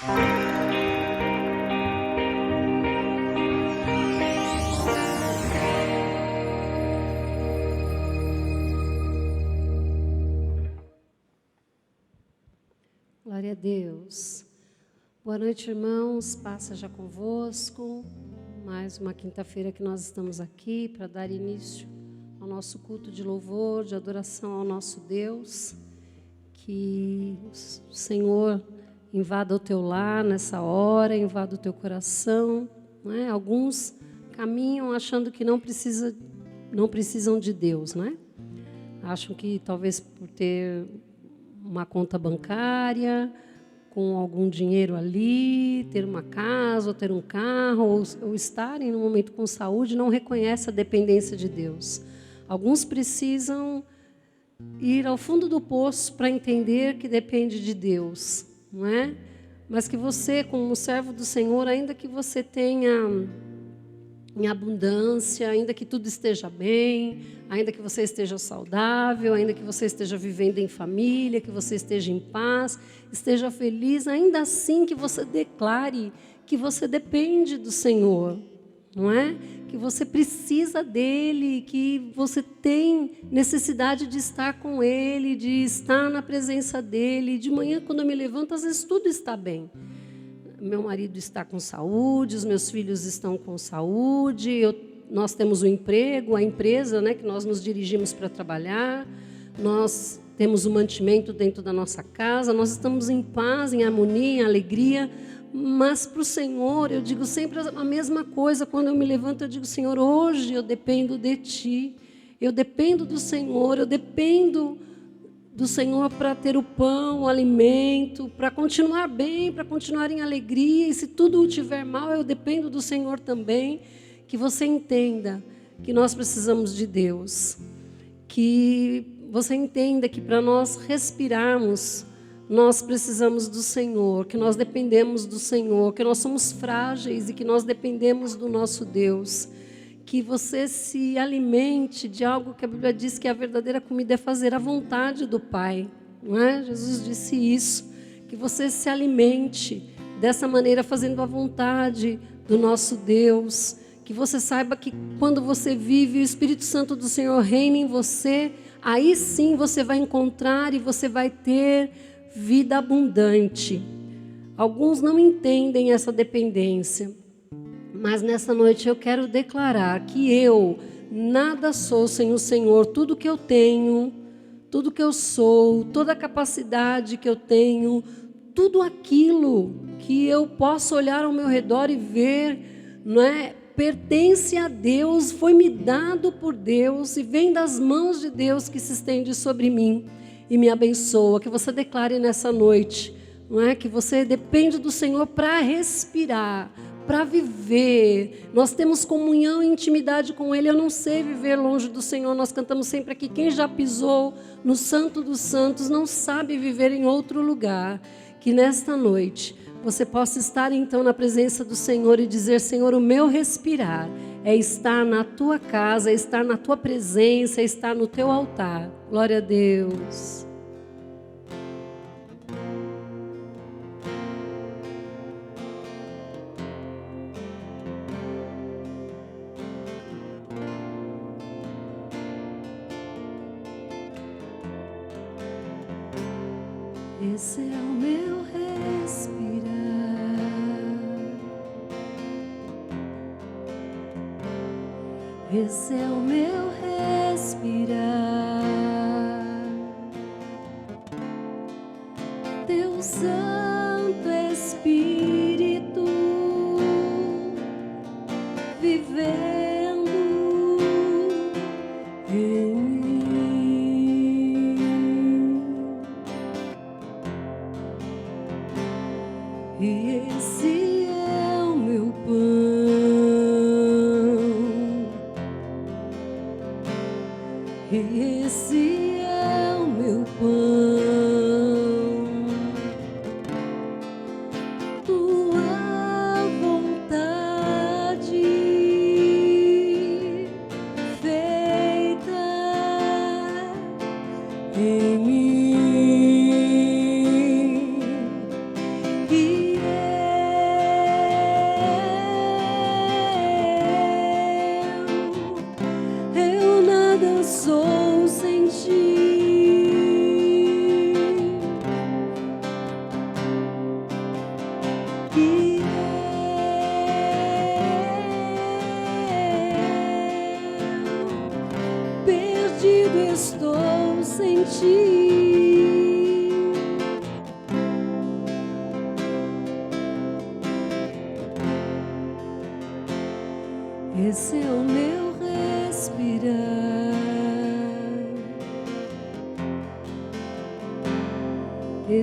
Glória a Deus. Boa noite, irmãos. Paz seja convosco. Mais uma quinta-feira que nós estamos aqui para dar início ao nosso culto de louvor, de adoração ao nosso Deus. Que o Senhor invada o teu lar nessa hora, invada o teu coração. Não é? Alguns caminham achando que não precisam de Deus, né? Acham que talvez por ter uma conta bancária, com algum dinheiro ali, ter uma casa, ou ter um carro, ou estarem no momento com saúde, não reconhece a dependência de Deus. Alguns precisam ir ao fundo do poço para entender que depende de Deus, não é? Mas que você, como servo do Senhor, ainda que você tenha em abundância, ainda que tudo esteja bem, ainda que você esteja saudável, ainda que você esteja vivendo em família, que você esteja em paz, esteja feliz, ainda assim que você declare que você depende do Senhor, não é? Que você precisa dEle, que você tem necessidade de estar com Ele, de estar na presença dEle. De manhã, quando eu me levanto, às vezes tudo está bem. Meu marido está com saúde, os meus filhos estão com saúde, nós temos um emprego, a empresa, né, que nós nos dirigimos para trabalhar, nós temos o mantimento dentro da nossa casa, nós estamos em paz, em harmonia, em alegria, mas para o Senhor eu digo sempre a mesma coisa. Quando eu me levanto, eu digo: Senhor, hoje eu dependo de Ti, eu dependo do Senhor, eu dependo do Senhor para ter o pão, o alimento, para continuar bem, para continuar em alegria. E se tudo estiver mal, eu dependo do Senhor também. Que você entenda que nós precisamos de Deus. Que você entenda que para nós respirarmos, nós precisamos do Senhor, que nós dependemos do Senhor, que nós somos frágeis e que nós dependemos do nosso Deus. Que você se alimente de algo que a Bíblia diz que a verdadeira comida é fazer a vontade do Pai, não é? Jesus disse isso, que você se alimente dessa maneira, fazendo a vontade do nosso Deus, que você saiba que quando você vive, o Espírito Santo do Senhor reina em você, aí sim você vai encontrar e você vai ter vida abundante. Alguns não entendem essa dependência, mas nessa noite eu quero declarar que eu nada sou sem o Senhor. Tudo que eu tenho, tudo que eu sou, toda a capacidade que eu tenho, tudo aquilo que eu posso olhar ao meu redor e ver, não é, pertence a Deus, foi me dado por Deus e vem das mãos de Deus que se estende sobre mim e me abençoa. Que você declare nessa noite, não é, que você depende do Senhor para respirar, para viver. Nós temos comunhão e intimidade com Ele. Eu não sei viver longe do Senhor. Nós cantamos sempre aqui: quem já pisou no Santo dos Santos não sabe viver em outro lugar. Que nesta noite você possa estar então na presença do Senhor e dizer: Senhor, o meu respirar é estar na Tua casa, é estar na Tua presença, é estar no Teu altar. Glória a Deus. Esse é o meu respirar, esse é o meu respirar. Teu Santo Espírito vivendo em e esse é o meu pão, e esse é o meu pão, tua vontade feita em mim. E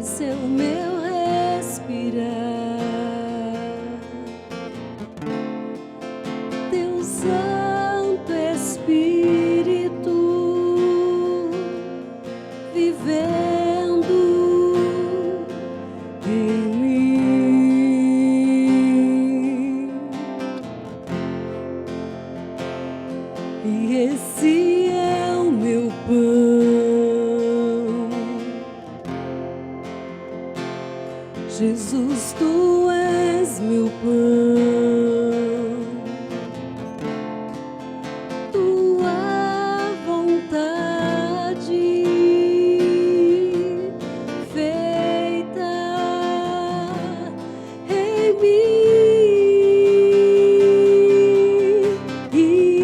esse é o meu respirar. Teu Santo Espírito vivendo em mim, e esse é o meu pão. Jesus, tu és meu pão, tua vontade feita em mim, e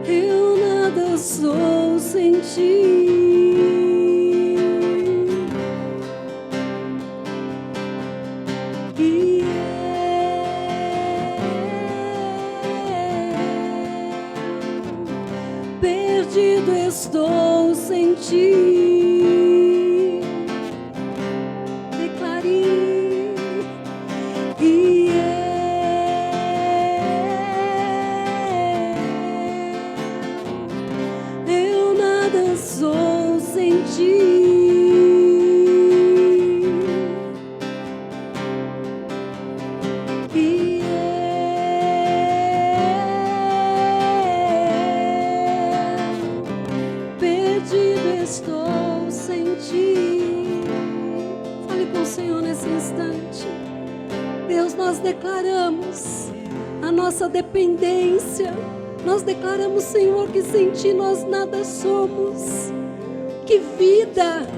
eu nada sou sem ti. Perdido estou sem ti. Declarei, e eu nada sou sem ti. Estou sem ti. Fale com o Senhor nesse instante. Deus, nós declaramos a nossa dependência. Nós declaramos, Senhor, que sem ti nós nada somos. Que vida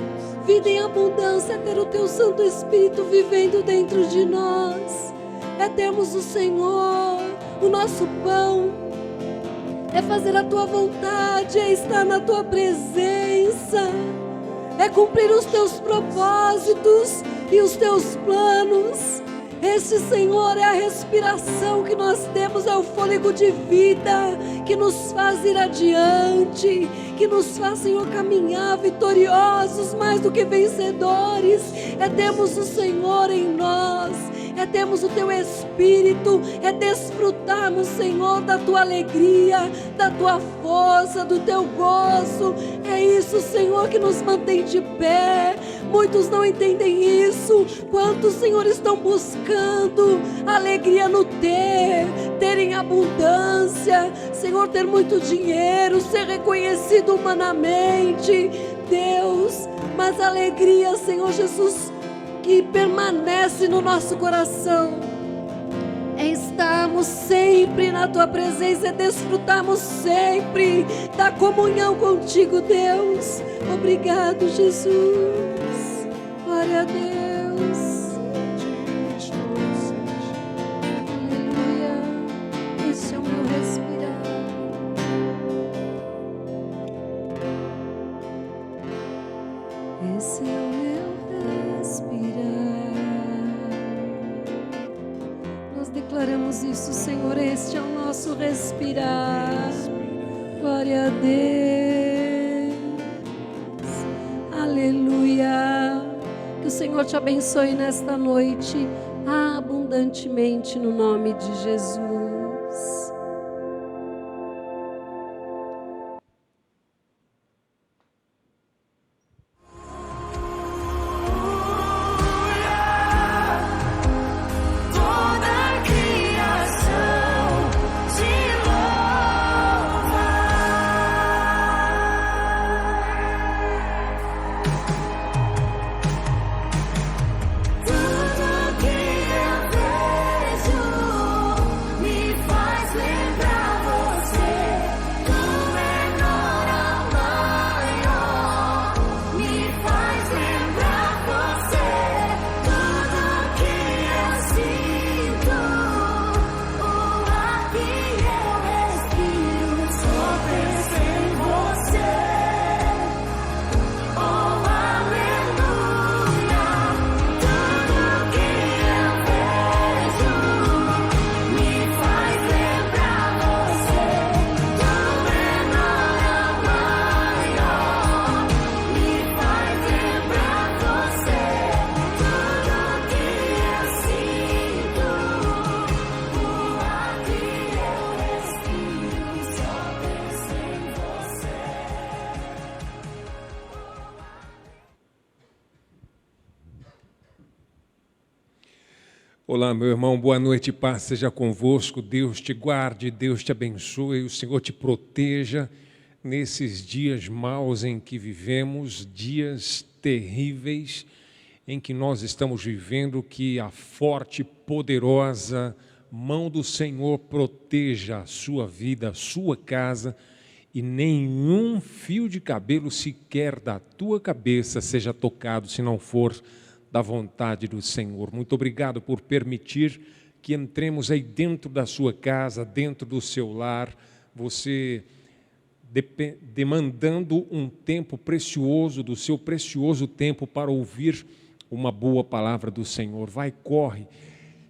em abundância é ter o teu Santo Espírito vivendo dentro de nós. É termos o Senhor, o nosso pão. É fazer a tua vontade, é estar na tua presença, é cumprir os teus propósitos e os teus planos. Este, Senhor, é a respiração que nós temos, é o fôlego de vida que nos faz ir adiante, que nos faz, Senhor, caminhar vitoriosos, mais do que vencedores. É termos o Senhor em nós, é termos o teu Espírito, é desfrutarmos, Senhor, da tua alegria, da tua força, do teu gozo. É isso, Senhor, que nos mantém de pé. Muitos não entendem isso. Quantos, Senhor, estão buscando alegria no ter em abundância, Senhor, ter muito dinheiro, ser reconhecido humanamente, Deus, mas a alegria, Senhor Jesus, que permanece no nosso coração, é estarmos sempre na tua presença, é desfrutarmos sempre da comunhão contigo, Deus. Obrigado, Jesus. Glória a Deus. Aleluia. Esse é o meu respirar. Esse é o meu respirar. Nós declaramos isso, Senhor. Este é o nosso respirar. Glória a Deus. Aleluia. Que o Senhor te abençoe nesta noite abundantemente no nome de Jesus. Tudo que eu vejo Olá, meu irmão, boa noite, paz seja convosco, Deus te guarde, Deus te abençoe, o Senhor te proteja nesses dias maus em que vivemos, dias terríveis em que nós estamos vivendo, que a forte, poderosa mão do Senhor proteja a sua vida, a sua casa, e nenhum fio de cabelo sequer da tua cabeça seja tocado, se não for da vontade do Senhor. Muito obrigado por permitir que entremos aí dentro da sua casa, dentro do seu lar, você demandando um tempo precioso, do seu precioso tempo para ouvir uma boa palavra do Senhor. Vai, corre,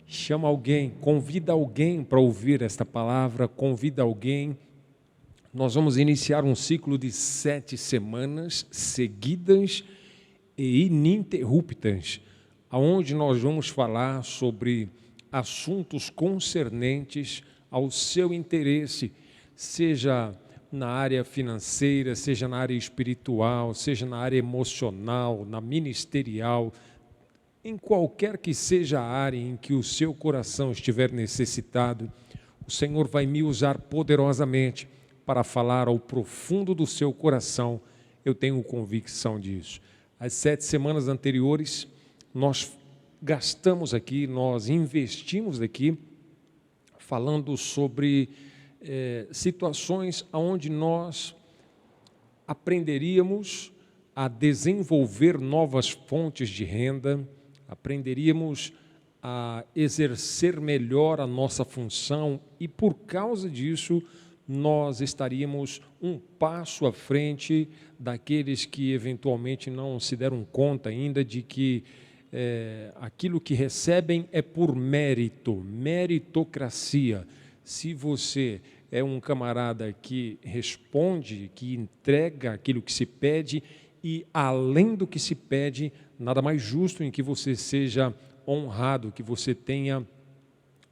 chama alguém, convida alguém para ouvir esta palavra, convida alguém. Nós vamos iniciar um ciclo de 7 semanas seguidas e ininterruptas, aonde nós vamos falar sobre assuntos concernentes ao seu interesse, seja na área financeira, seja na área espiritual, seja na área emocional, na ministerial, em qualquer que seja a área em que o seu coração estiver necessitado, o Senhor vai me usar poderosamente para falar ao profundo do seu coração. Eu tenho convicção disso. As 7 semanas anteriores, nós gastamos aqui, nós investimos aqui, falando sobre situações onde nós aprenderíamos a desenvolver novas fontes de renda, aprenderíamos a exercer melhor a nossa função e, por causa disso, nós estaríamos um passo à frente daqueles que eventualmente não se deram conta ainda de que aquilo que recebem é por mérito, meritocracia. Se você é um camarada que responde, que entrega aquilo que se pede e, além do que se pede, nada mais justo em que você seja honrado, que você tenha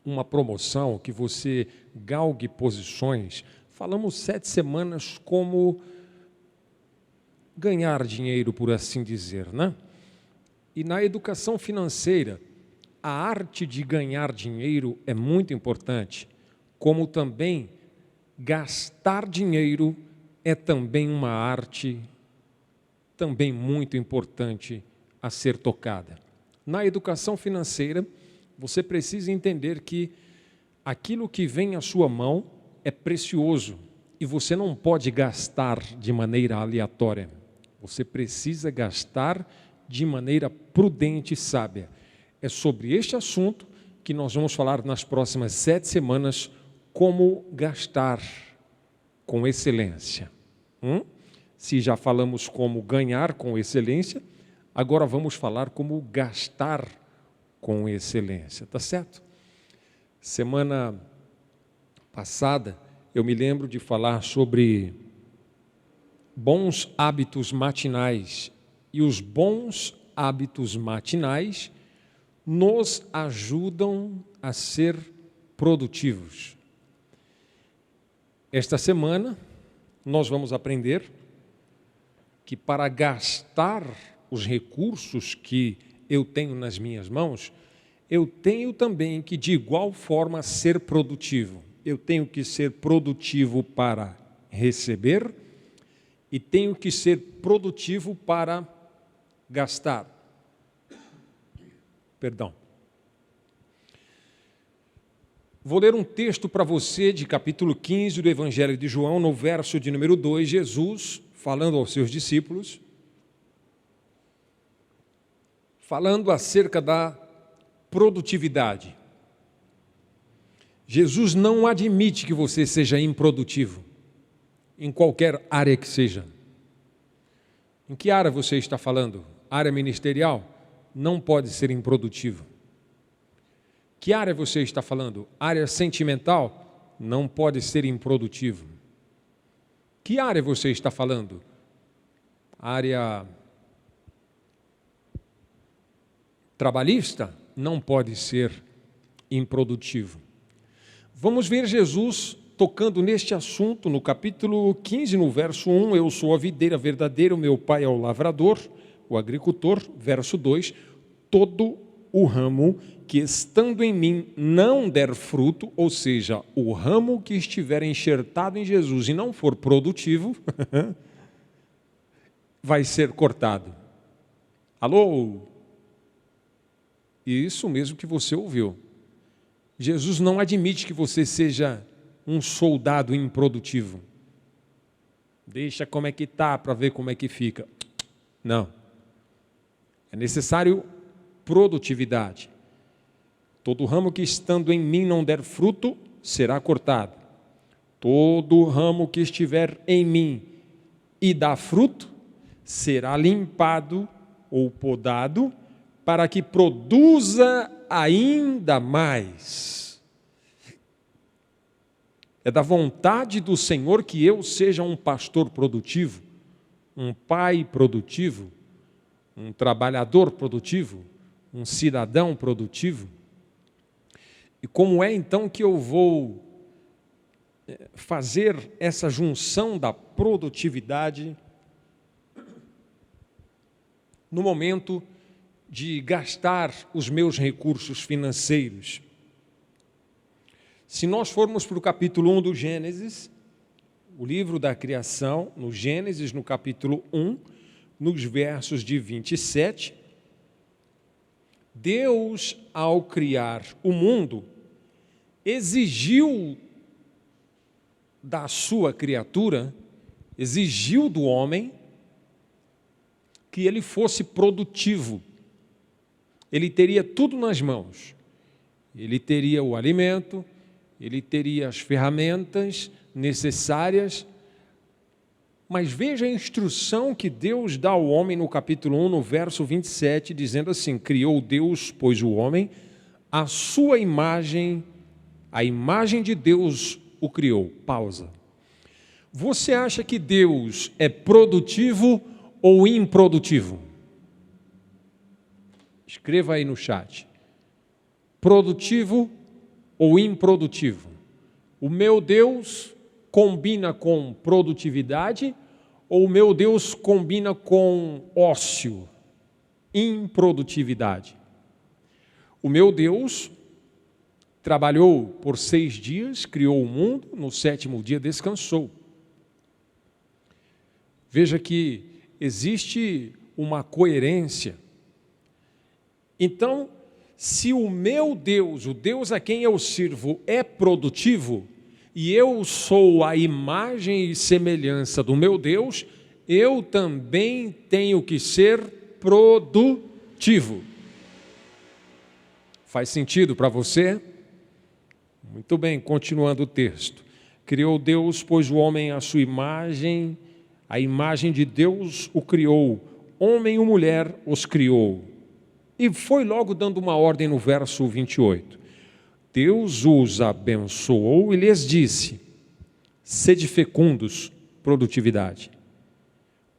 uma promoção, que você galgue posições. Falamos 7 semanas como ganhar dinheiro, por assim dizer, né? E na educação financeira, a arte de ganhar dinheiro é muito importante, como também gastar dinheiro é também uma arte também muito importante a ser tocada. Na educação financeira, você precisa entender que aquilo que vem à sua mão é precioso e você não pode gastar de maneira aleatória. Você precisa gastar de maneira prudente e sábia. É sobre este assunto que nós vamos falar nas próximas 7 semanas, como gastar com excelência. Se já falamos como ganhar com excelência, agora vamos falar como gastar com excelência, tá certo? Semana passada, eu me lembro de falar sobre bons hábitos matinais, e os bons hábitos matinais nos ajudam a ser produtivos. Esta semana, nós vamos aprender que para gastar os recursos que eu tenho nas minhas mãos, eu tenho também que, de igual forma, ser produtivo. Eu tenho que ser produtivo para receber e tenho que ser produtivo para gastar. Perdão. Vou ler um texto para você de capítulo 15 do Evangelho de João, no verso de número 2, Jesus, falando aos seus discípulos, falando acerca da produtividade. Jesus não admite que você seja improdutivo, em qualquer área que seja. Em que área você está falando? Área ministerial? Não pode ser improdutivo. Que área você está falando? Área sentimental? Não pode ser improdutivo. Que área você está falando? Área trabalhista? Não pode ser improdutivo. Vamos ver Jesus tocando neste assunto no capítulo 15, no verso 1, eu sou a videira verdadeira, o meu pai é o lavrador, o agricultor, verso 2, todo o ramo que estando em mim não der fruto, ou seja, o ramo que estiver enxertado em Jesus e não for produtivo, vai ser cortado. Alô? Isso mesmo que você ouviu. Jesus não admite que você seja um soldado improdutivo. Deixa como é que está para ver como é que fica. Não. É necessário produtividade. Todo ramo que estando em mim não der fruto, será cortado. Todo ramo que estiver em mim e dá fruto, será limpado ou podado, para que produza ainda mais. É da vontade do Senhor que eu seja um pastor produtivo, um pai produtivo, um trabalhador produtivo, um cidadão produtivo. E como é então que eu vou fazer essa junção da produtividade no momento de gastar os meus recursos financeiros? Se nós formos para o capítulo 1 do Gênesis, o livro da criação, no Gênesis, no capítulo 1, nos versos de 27, Deus, ao criar o mundo, exigiu da sua criatura, exigiu do homem que ele fosse produtivo. Ele teria tudo nas mãos. Ele teria o alimento, ele teria as ferramentas necessárias. Mas veja a instrução que Deus dá ao homem no capítulo 1, no verso 27, dizendo assim: criou Deus, pois, o homem, a sua imagem, a imagem de Deus o criou. Pausa. Você acha que Deus é produtivo ou improdutivo? Escreva aí no chat. Produtivo ou improdutivo? O meu Deus combina com produtividade ou o meu Deus combina com ócio, improdutividade? O meu Deus trabalhou por 6 dias, criou o mundo, no 7º dia descansou. Veja que existe uma coerência. Então, se o meu Deus, o Deus a quem eu sirvo, é produtivo, e eu sou a imagem e semelhança do meu Deus, eu também tenho que ser produtivo. Faz sentido para você? Muito bem, continuando o texto. Criou Deus, pois o homem à sua imagem, a imagem de Deus o criou, homem e mulher os criou. E foi logo dando uma ordem no verso 28. Deus os abençoou e lhes disse: sede fecundos, produtividade.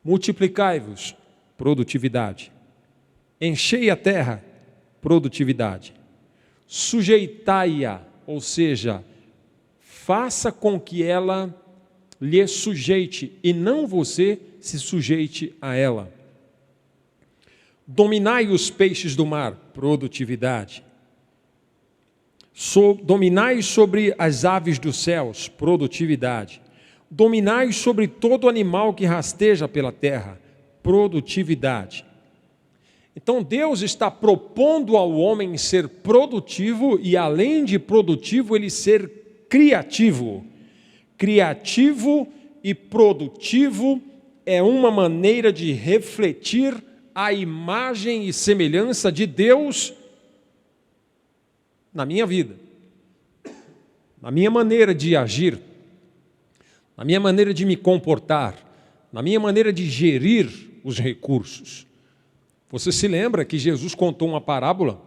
Multiplicai-vos, produtividade. Enchei a terra, produtividade. Sujeitai-a, ou seja, faça com que ela lhe sujeite e não você se sujeite a ela. Dominai os peixes do mar, produtividade. Dominai sobre as aves dos céus, produtividade. Dominai sobre todo animal que rasteja pela terra, produtividade. Então Deus está propondo ao homem ser produtivo e, além de produtivo, ele ser criativo. Criativo e produtivo é uma maneira de refletir a imagem e semelhança de Deus na minha vida, na minha maneira de agir, na minha maneira de me comportar, na minha maneira de gerir os recursos. Você se lembra que Jesus contou uma parábola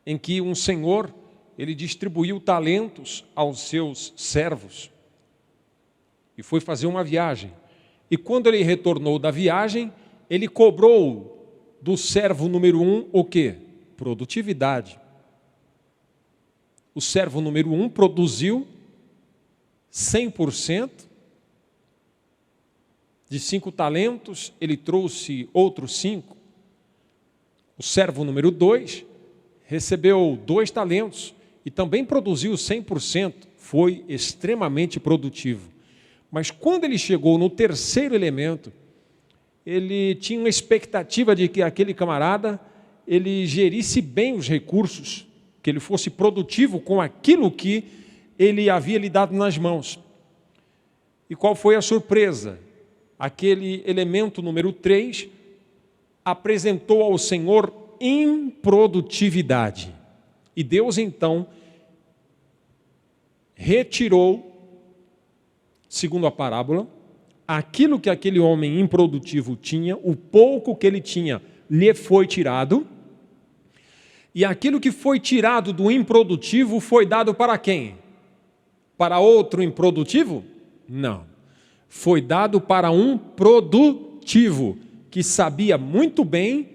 em que um senhor, ele distribuiu talentos aos seus servos e foi fazer uma viagem. E quando ele retornou da viagem, ele cobrou do servo número 1 o quê? Produtividade. O servo número 1 produziu 100%. De 5 talentos, ele trouxe outros 5. O servo número 2 recebeu 2 talentos e também produziu 100%, foi extremamente produtivo. Mas quando ele chegou no terceiro elemento, ele tinha uma expectativa de que aquele camarada ele gerisse bem os recursos, que ele fosse produtivo com aquilo que ele havia lhe dado nas mãos. E qual foi a surpresa? Aquele elemento número 3 apresentou ao Senhor improdutividade. E Deus então retirou, segundo a parábola, aquilo que aquele homem improdutivo tinha, o pouco que ele tinha lhe foi tirado, e aquilo que foi tirado do improdutivo foi dado para quem? Para outro improdutivo? Não. Foi dado para um produtivo, que sabia muito bem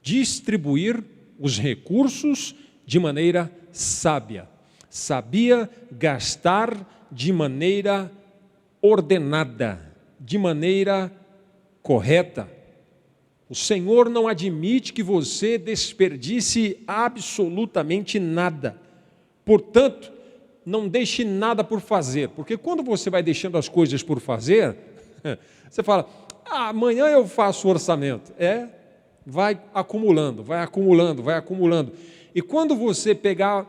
distribuir os recursos de maneira sábia. Sabia gastar de maneira ordenada, de maneira correta. O Senhor não admite que você desperdice absolutamente nada. Portanto, não deixe nada por fazer, porque quando você vai deixando as coisas por fazer, você fala, amanhã eu faço o orçamento. Vai acumulando, vai acumulando, vai acumulando. E quando você pegar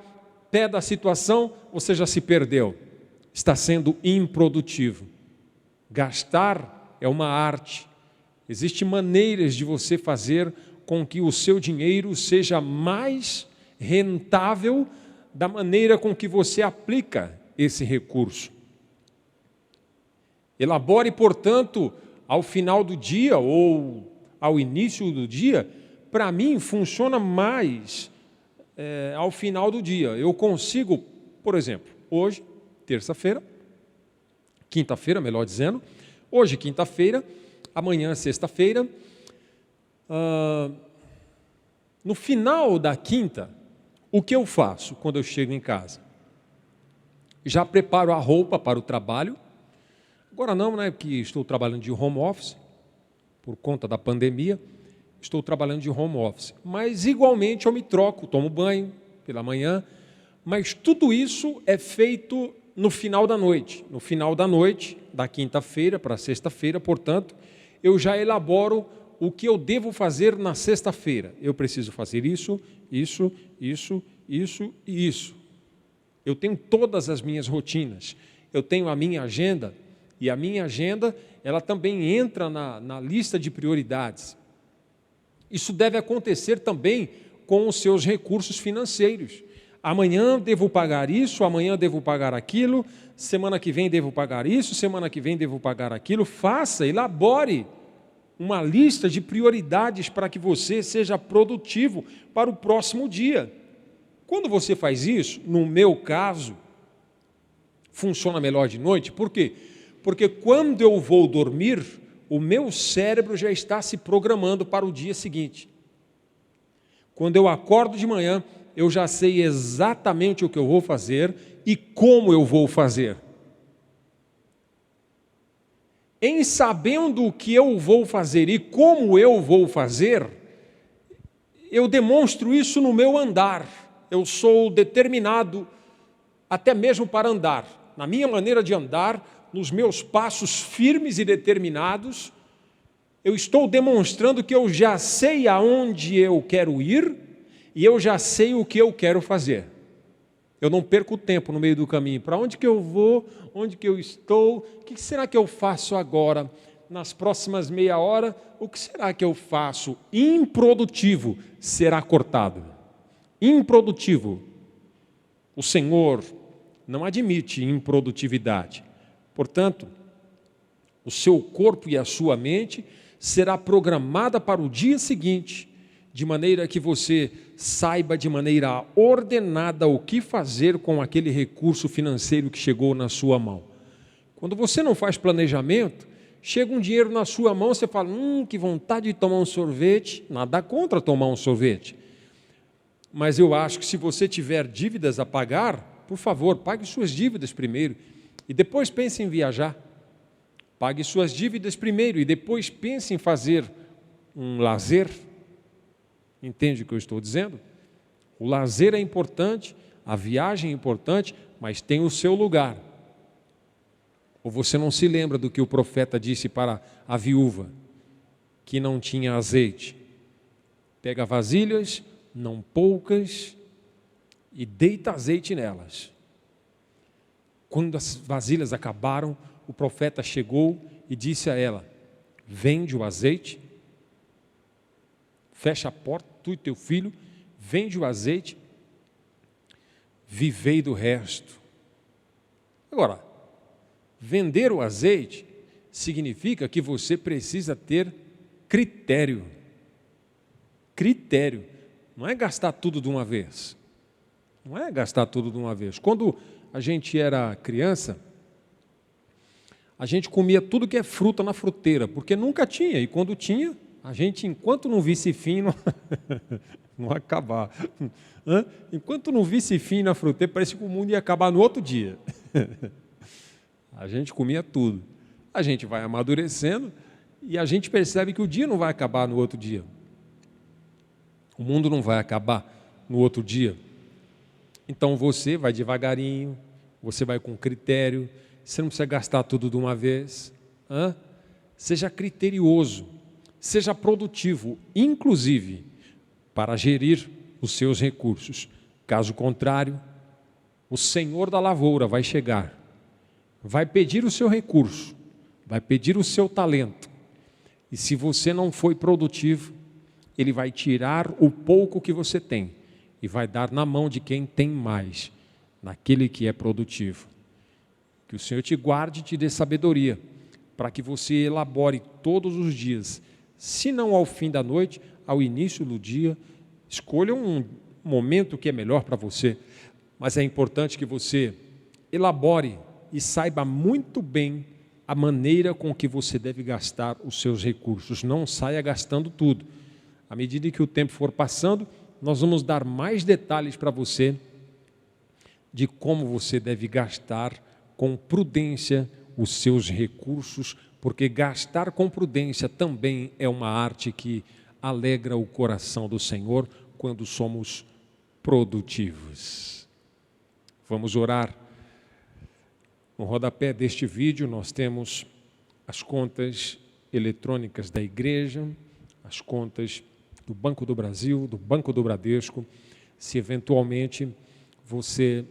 pé da situação, você já se perdeu. Está sendo improdutivo. Gastar é uma arte. Existem maneiras de você fazer com que o seu dinheiro seja mais rentável da maneira com que você aplica esse recurso. Elabore, portanto, ao final do dia ou ao início do dia, para mim funciona mais ao final do dia. Eu consigo, por exemplo, hoje, terça-feira, quinta-feira, melhor dizendo, hoje, quinta-feira, amanhã, sexta-feira, no final da quinta, o que eu faço quando eu chego em casa? Já preparo a roupa para o trabalho. Agora não, né, porque estou trabalhando de home office, por conta da pandemia, estou trabalhando de home office. Mas igualmente eu me troco, tomo banho pela manhã, mas tudo isso é feito no final da noite. No final da noite, da quinta-feira para sexta-feira, portanto, eu já elaboro o que eu devo fazer na sexta-feira. Eu preciso fazer isso, isso, isso, isso e isso. Eu tenho todas as minhas rotinas. Eu tenho a minha agenda, e a minha agenda, ela também entra na lista de prioridades. Isso deve acontecer também com os seus recursos financeiros. Amanhã devo pagar isso, amanhã devo pagar aquilo, semana que vem devo pagar isso, semana que vem devo pagar aquilo. Faça, elabore uma lista de prioridades para que você seja produtivo para o próximo dia. Quando você faz isso, no meu caso, funciona melhor de noite. Por quê? Porque quando eu vou dormir, o meu cérebro já está se programando para o dia seguinte. Quando eu acordo de manhã, eu já sei exatamente o que eu vou fazer e como eu vou fazer. Em sabendo o que eu vou fazer e como eu vou fazer, eu demonstro isso no meu andar. Eu sou determinado até mesmo para andar. Na minha maneira de andar, nos meus passos firmes e determinados, eu estou demonstrando que eu já sei aonde eu quero ir e eu já sei o que eu quero fazer. Eu não perco tempo no meio do caminho. Para onde que eu vou? Onde que eu estou? O que será que eu faço agora? Nas próximas meia hora, o que será que eu faço? Improdutivo será cortado. Improdutivo. O Senhor não admite improdutividade. Portanto, o seu corpo e a sua mente será programada para o dia seguinte, de maneira que você saiba de maneira ordenada o que fazer com aquele recurso financeiro que chegou na sua mão. Quando você não faz planejamento, chega um dinheiro na sua mão, você fala, que vontade de tomar um sorvete. Nada contra tomar um sorvete. Mas eu acho que se você tiver dívidas a pagar, por favor, pague suas dívidas primeiro e depois pense em viajar. Pague suas dívidas primeiro e depois pense em fazer um lazer, Entende o que eu estou dizendo? O lazer é importante, a viagem é importante, mas tem o seu lugar. Ou você não se lembra do que o profeta disse para a viúva, que não tinha azeite? Pega vasilhas, não poucas, e deita azeite nelas. Quando as vasilhas acabaram, o profeta chegou e disse a ela: vende o azeite, fecha a porta, tu e teu filho, vende o azeite, vivei do resto. Agora, vender o azeite significa que você precisa ter critério. Critério. Não é gastar tudo de uma vez. Não é gastar tudo de uma vez. Quando a gente era criança, a gente comia tudo que é fruta na fruteira, porque nunca tinha. E quando tinha, a gente, enquanto não visse fim, não acabar. Enquanto não visse fim na fruteira, parecia que o mundo ia acabar no outro dia. A gente comia tudo. A gente vai amadurecendo e a gente percebe que o dia não vai acabar no outro dia. O mundo não vai acabar no outro dia. Então você vai devagarinho, você vai com critério, você não precisa gastar tudo de uma vez. Seja criterioso, seja produtivo, inclusive para gerir os seus recursos. Caso contrário, o Senhor da lavoura vai chegar, vai pedir o seu recurso, vai pedir o seu talento. E se você não foi produtivo, Ele vai tirar o pouco que você tem e vai dar na mão de quem tem mais, naquele que é produtivo. Que o Senhor te guarde e te dê sabedoria, para que você elabore todos os dias, se não ao fim da noite, ao início do dia. Escolha um momento que é melhor para você, mas é importante que você elabore e saiba muito bem a maneira com que você deve gastar os seus recursos. Não saia gastando tudo. À medida que o tempo for passando, nós vamos dar mais detalhes para você de como você deve gastar com prudência os seus recursos, porque gastar com prudência também é uma arte que alegra o coração do Senhor quando somos produtivos. Vamos orar. No rodapé deste vídeo nós temos as contas eletrônicas da igreja, as contas do Banco do Brasil, do Banco do Bradesco. Se eventualmente você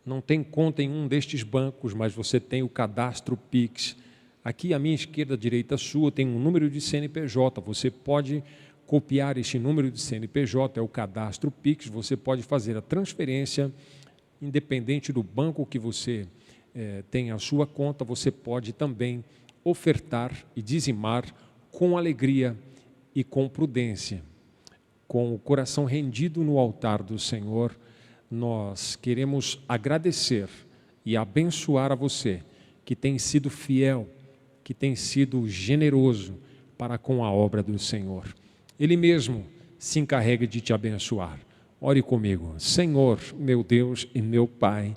não tem conta em um destes bancos, mas você tem o cadastro Pix, aqui à minha esquerda, à direita sua, tem um número de CNPJ, você pode copiar este número de CNPJ, é o cadastro Pix, você pode fazer a transferência, independente do banco que você tem a sua conta, você pode também ofertar e dizimar com alegria e com prudência, com o coração rendido no altar do Senhor. Nós queremos agradecer e abençoar a você que tem sido fiel, que tem sido generoso para com a obra do Senhor. Ele mesmo se encarrega de te abençoar. Ore comigo. Senhor, meu Deus e meu Pai,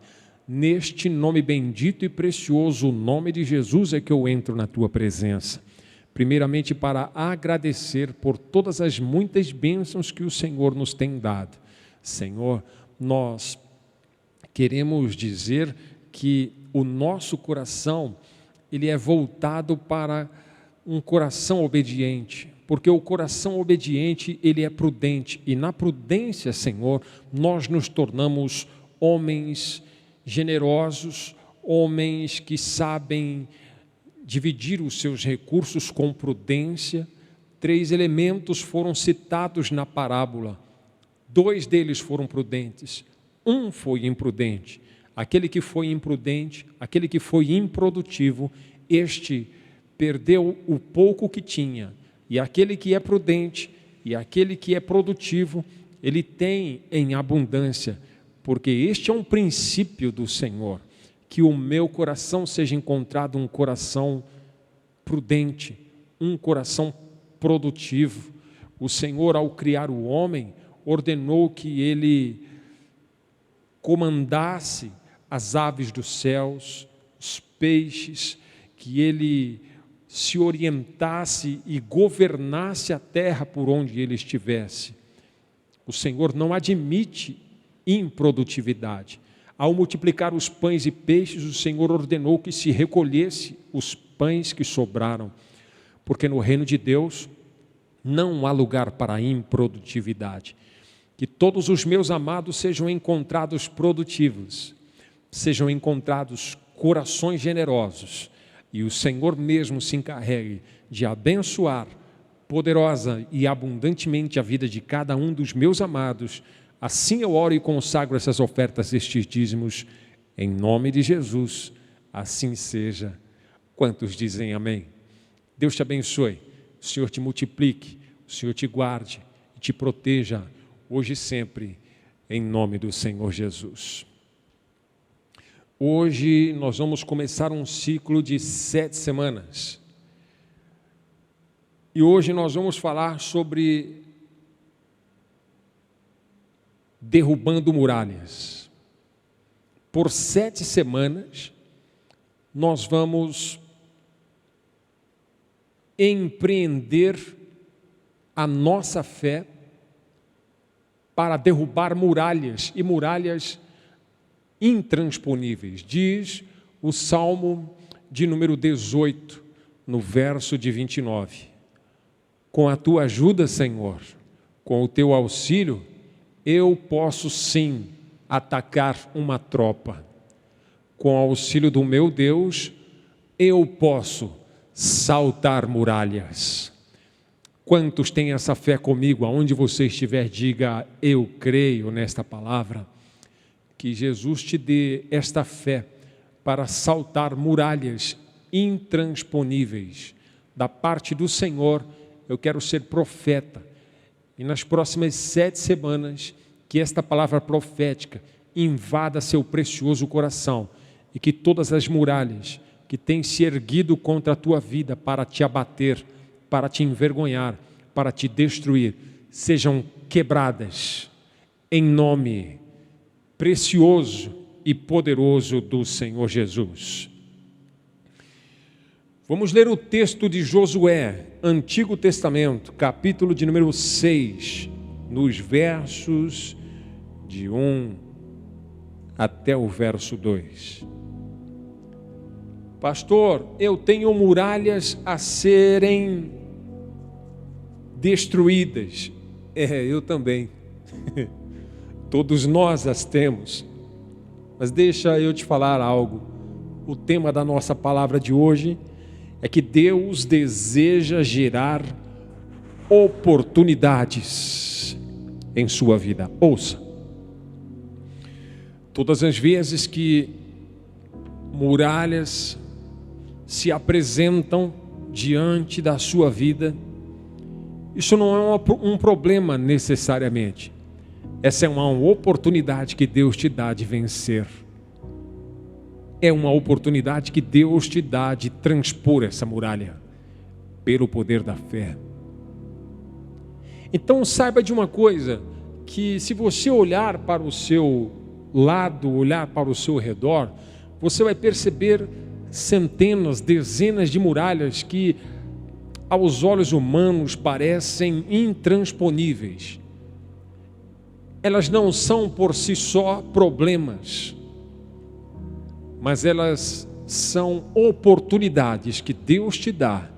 neste nome bendito e precioso, o nome de Jesus, é que eu entro na tua presença. Primeiramente para agradecer por todas as muitas bênçãos que o Senhor nos tem dado. Senhor, nós queremos dizer que o nosso coração, ele é voltado para um coração obediente, porque o coração obediente, ele é prudente, e na prudência, Senhor, nós nos tornamos homens generosos, homens que sabem dividir os seus recursos com prudência. 3 elementos foram citados na parábola. 2 deles foram prudentes, 1 foi imprudente. Aquele que foi imprudente, aquele que foi improdutivo, este perdeu o pouco que tinha. E aquele que é prudente e aquele que é produtivo, ele tem em abundância, porque este é um princípio do Senhor, que o meu coração seja encontrado um coração prudente, um coração produtivo. O Senhor, ao criar o homem, ordenou que ele comandasse as aves dos céus, os peixes, que ele se orientasse e governasse a terra por onde ele estivesse. O Senhor não admite improdutividade. Ao multiplicar os pães e peixes, o Senhor ordenou que se recolhesse os pães que sobraram, porque no reino de Deus não há lugar para a improdutividade. Que todos os meus amados sejam encontrados produtivos, sejam encontrados corações generosos, e o Senhor mesmo se encarregue de abençoar poderosa e abundantemente a vida de cada um dos meus amados. Assim eu oro e consagro essas ofertas, estes dízimos, em nome de Jesus. Assim seja. Quantos dizem amém? Deus te abençoe, o Senhor te multiplique, o Senhor te guarde e te proteja, hoje e sempre, em nome do Senhor Jesus. Hoje nós vamos começar um ciclo de 7 semanas. E hoje nós vamos falar sobre derrubando muralhas. Por 7 semanas, nós vamos empreender a nossa fé para derrubar muralhas, e muralhas intransponíveis. Diz o Salmo de número 18, no verso de 29. Com a tua ajuda, Senhor, com o teu auxílio, eu posso sim atacar uma tropa. Com o auxílio do meu Deus, eu posso saltar muralhas. Quantos têm essa fé comigo? Aonde você estiver, diga: eu creio nesta palavra. Que Jesus te dê esta fé para saltar muralhas intransponíveis. Da parte do Senhor, eu quero ser profeta. E nas próximas 7 semanas, que esta palavra profética invada seu precioso coração, e que todas as muralhas que têm se erguido contra a tua vida para te abater, para te envergonhar, para te destruir, sejam quebradas em nome precioso e poderoso do Senhor Jesus. Vamos ler o texto de Josué, Antigo Testamento, capítulo de número 6, nos versos de 1 até o verso 2. Pastor, eu tenho muralhas a serem destruídas. Eu também. Todos nós as temos. Mas deixa eu te falar algo. O tema da nossa palavra de hoje é que Deus deseja gerar oportunidades em sua vida. Ouça. Todas as vezes que muralhas se apresentam diante da sua vida, isso não é um problema necessariamente. Essa é uma oportunidade que Deus te dá de vencer. É uma oportunidade que Deus te dá de transpor essa muralha pelo poder da fé. Então saiba de uma coisa, que se você olhar para o seu lado, olhar para o seu redor, você vai perceber centenas, dezenas de muralhas que aos olhos humanos parecem intransponíveis. Elas não são por si só problemas, mas elas são oportunidades que Deus te dá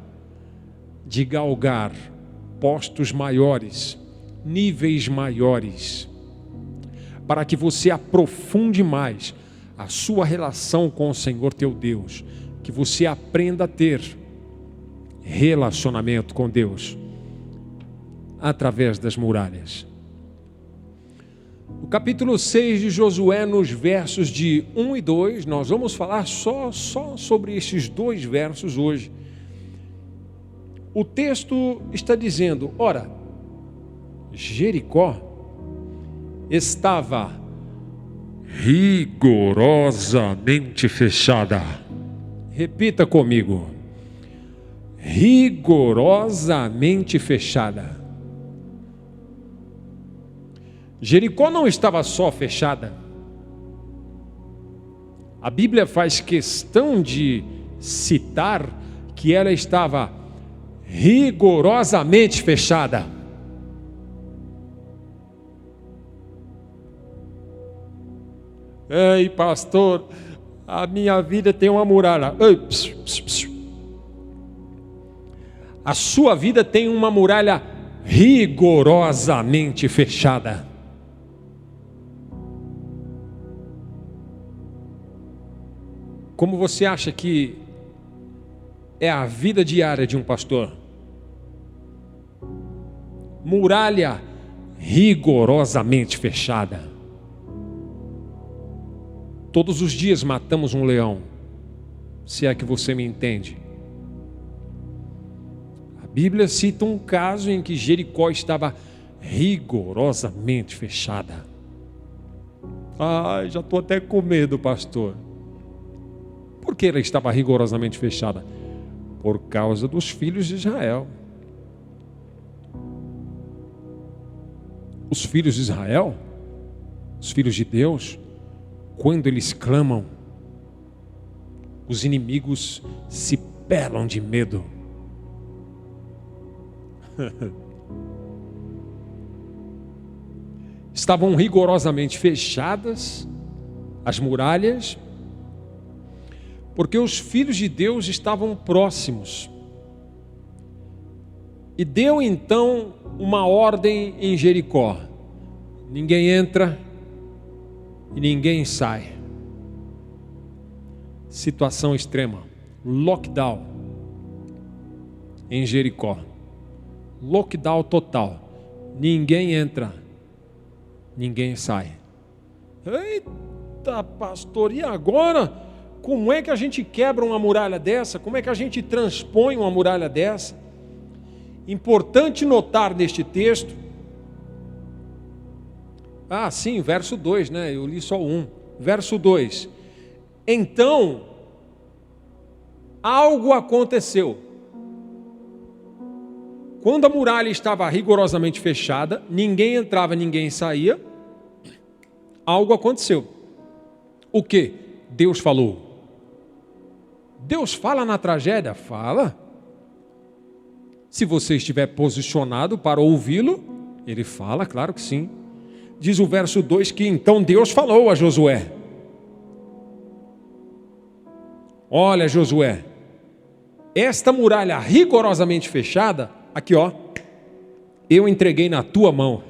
de galgar postos maiores, níveis maiores, para que você aprofunde mais a sua relação com o Senhor teu Deus, que você aprenda a ter relacionamento com Deus através das muralhas. O capítulo 6 de Josué, nos versos de 1 e 2, nós vamos falar só sobre esses 2 versos hoje. O texto está dizendo: ora, Jericó estava rigorosamente fechada. Repita comigo: rigorosamente fechada. Jericó não estava só fechada. A Bíblia faz questão de citar que ela estava rigorosamente fechada. Ei, pastor, a minha vida tem uma muralha. Ei, psiu, psiu, psiu. A sua vida tem uma muralha rigorosamente fechada. Como você acha que é a vida diária de um pastor? Muralha rigorosamente fechada. Todos os dias matamos um leão, se é que você me entende. A Bíblia cita um caso em que Jericó estava rigorosamente fechada. Ai, já estou até com medo, pastor. Por que ela estava rigorosamente fechada? Por causa dos filhos de Israel. Os filhos de Israel, os filhos de Deus, quando eles clamam, os inimigos se pelam de medo. Estavam rigorosamente fechadas as muralhas, porque os filhos de Deus estavam próximos. E deu então uma ordem em Jericó: ninguém entra e ninguém sai. Situação extrema, lockdown em Jericó, lockdown total, ninguém entra, ninguém sai. Eita, pastor, e agora? Como é que a gente quebra uma muralha dessa? Como é que a gente transpõe uma muralha dessa? Importante notar neste texto, sim, verso 2, né? Eu li só 1. Verso 2. Então, algo aconteceu. Quando a muralha estava rigorosamente fechada, ninguém entrava, ninguém saía, algo aconteceu. O que? Deus falou. Deus fala na tragédia? Fala. Se você estiver posicionado para ouvi-lo, ele fala, claro que sim. Diz o verso 2 que então Deus falou a Josué: olha, Josué, esta muralha rigorosamente fechada, aqui ó, eu entreguei na tua mão.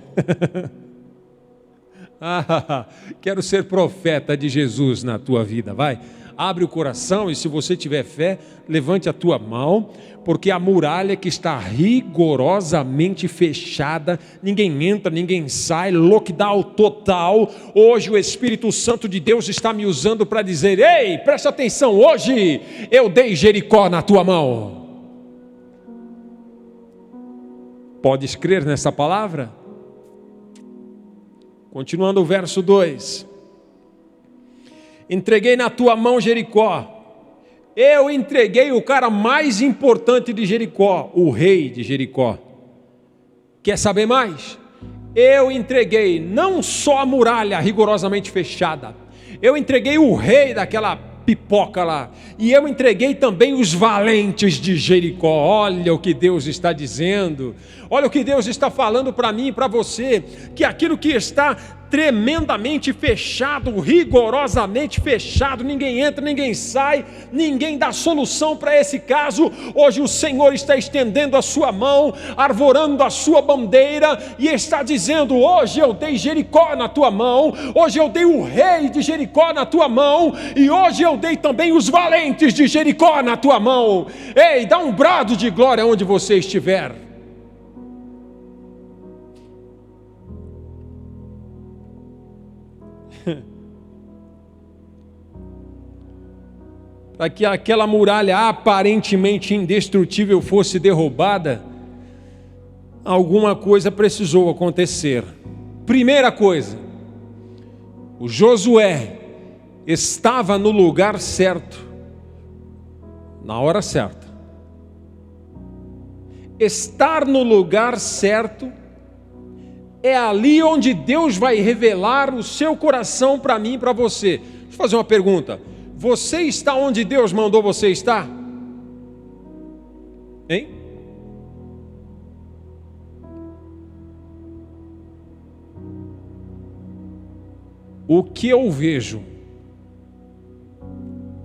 Quero ser profeta de Jesus na tua vida, vai. Abre o coração e se você tiver fé, levante a tua mão, porque a muralha que está rigorosamente fechada, ninguém entra, ninguém sai, lockdown total. Hoje o Espírito Santo de Deus está me usando para dizer: ei, presta atenção, hoje eu dei Jericó na tua mão. Podes crer nessa palavra? Continuando o verso 2. Entreguei na tua mão Jericó. Eu entreguei o cara mais importante de Jericó, o rei de Jericó. Quer saber mais? Eu entreguei não só a muralha rigorosamente fechada, eu entreguei o rei daquela pipoca lá, e eu entreguei também os valentes de Jericó. Olha o que Deus está dizendo, olha o que Deus está falando para mim e para você, que aquilo que está tremendamente fechado, rigorosamente fechado, ninguém entra, ninguém sai, ninguém dá solução para esse caso. Hoje o Senhor está estendendo a sua mão, arvorando a sua bandeira e está dizendo: hoje eu dei Jericó na tua mão, hoje eu dei o rei de Jericó na tua mão, e hoje eu dei também os valentes de Jericó na tua mão. Ei, dá um brado de glória onde você estiver. Para que aquela muralha aparentemente indestrutível fosse derrubada, alguma coisa precisou acontecer. Primeira coisa, o Josué estava no lugar certo, na hora certa. Estar no lugar certo é ali onde Deus vai revelar o seu coração para mim e para você. Deixa eu fazer uma pergunta: você está onde Deus mandou você estar? Hein? O que eu vejo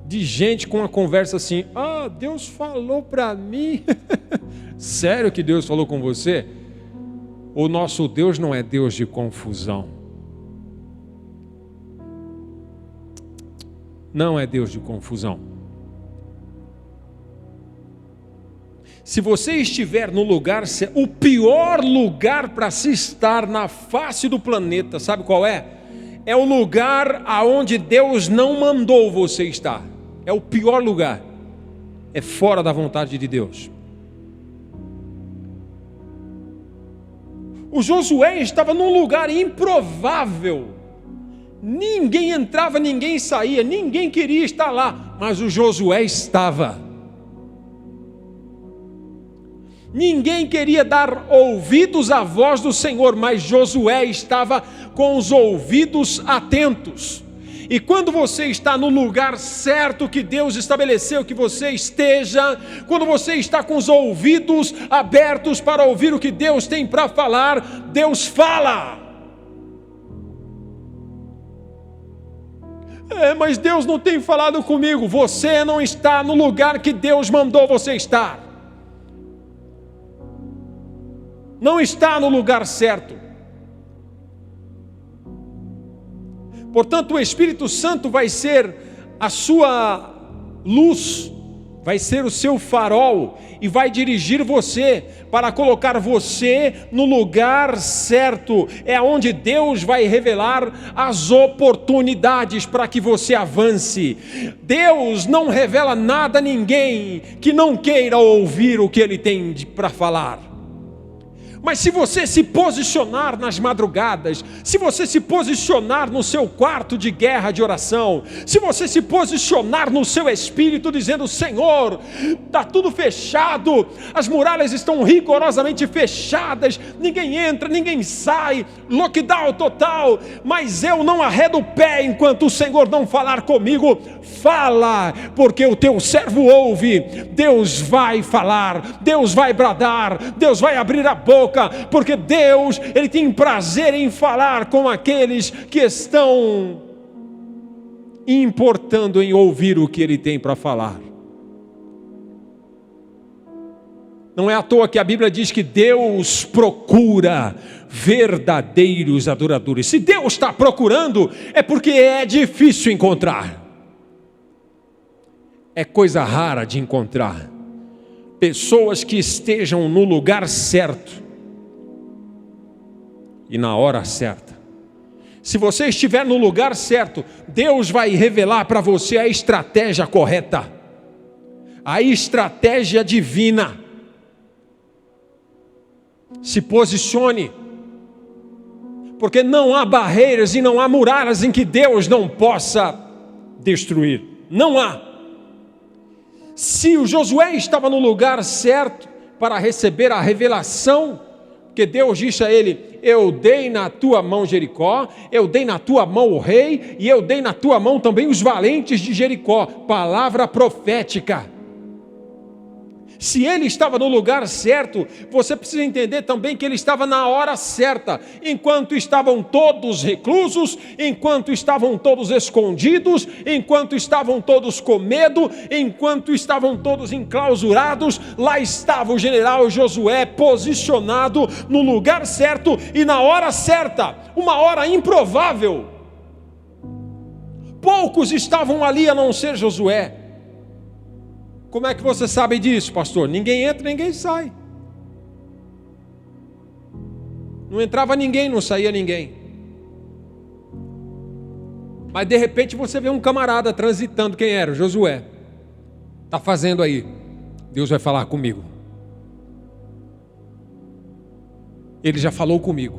de gente com uma conversa assim: ah, Deus falou para mim. Sério que Deus falou com você? O nosso Deus não é Deus de confusão. Não é Deus de confusão. Se você estiver no lugar, o pior lugar para se estar na face do planeta, sabe qual é? É o lugar aonde Deus não mandou você estar. É o pior lugar. É fora da vontade de Deus. O Josué estava num lugar improvável. Ninguém entrava, ninguém saía, ninguém queria estar lá, mas o Josué estava. Ninguém queria dar ouvidos à voz do Senhor, mas Josué estava com os ouvidos atentos. E quando você está no lugar certo que Deus estabeleceu que você esteja, quando você está com os ouvidos abertos para ouvir o que Deus tem para falar, Deus fala. Mas Deus não tem falado comigo. Você não está no lugar que Deus mandou você estar. Não está no lugar certo. Portanto, o Espírito Santo vai ser a sua luz, vai ser o seu farol e vai dirigir você para colocar você no lugar certo. É onde Deus vai revelar as oportunidades para que você avance. Deus não revela nada a ninguém que não queira ouvir o que Ele tem para falar. Mas se você se posicionar nas madrugadas, se você se posicionar no seu quarto de guerra de oração, se você se posicionar no seu espírito dizendo: Senhor, está tudo fechado, as muralhas estão rigorosamente fechadas, ninguém entra, ninguém sai, lockdown total, mas eu não arredo o pé enquanto o Senhor não falar comigo. Fala, porque o teu servo ouve. Deus vai falar, Deus vai bradar, Deus vai abrir a boca, porque Deus, Ele tem prazer em falar com aqueles que estão importando em ouvir o que Ele tem para falar. Não é à toa que a Bíblia diz que Deus procura verdadeiros adoradores. Se Deus está procurando, é porque é difícil encontrar. É coisa rara de encontrar pessoas que estejam no lugar certo e na hora certa. Se você estiver no lugar certo, Deus vai revelar para você a estratégia correta, a estratégia divina. Se posicione, porque não há barreiras e não há muralhas em que Deus não possa destruir. Não há. Se o Josué estava no lugar certo para receber a revelação, porque Deus disse a ele: eu dei na tua mão Jericó, eu dei na tua mão o rei, e eu dei na tua mão também os valentes de Jericó. Palavra profética. Se ele estava no lugar certo, você precisa entender também que ele estava na hora certa. Enquanto estavam todos reclusos, enquanto estavam todos escondidos, enquanto estavam todos com medo, enquanto estavam todos enclausurados, lá estava o general Josué posicionado no lugar certo e na hora certa, uma hora improvável. Poucos estavam ali a não ser Josué. Como é que você sabe disso, pastor? Ninguém entra, ninguém sai. Não entrava ninguém, não saía ninguém. Mas de repente você vê um camarada transitando. Quem era? Josué. Está fazendo aí. Deus vai falar comigo. Ele já falou comigo.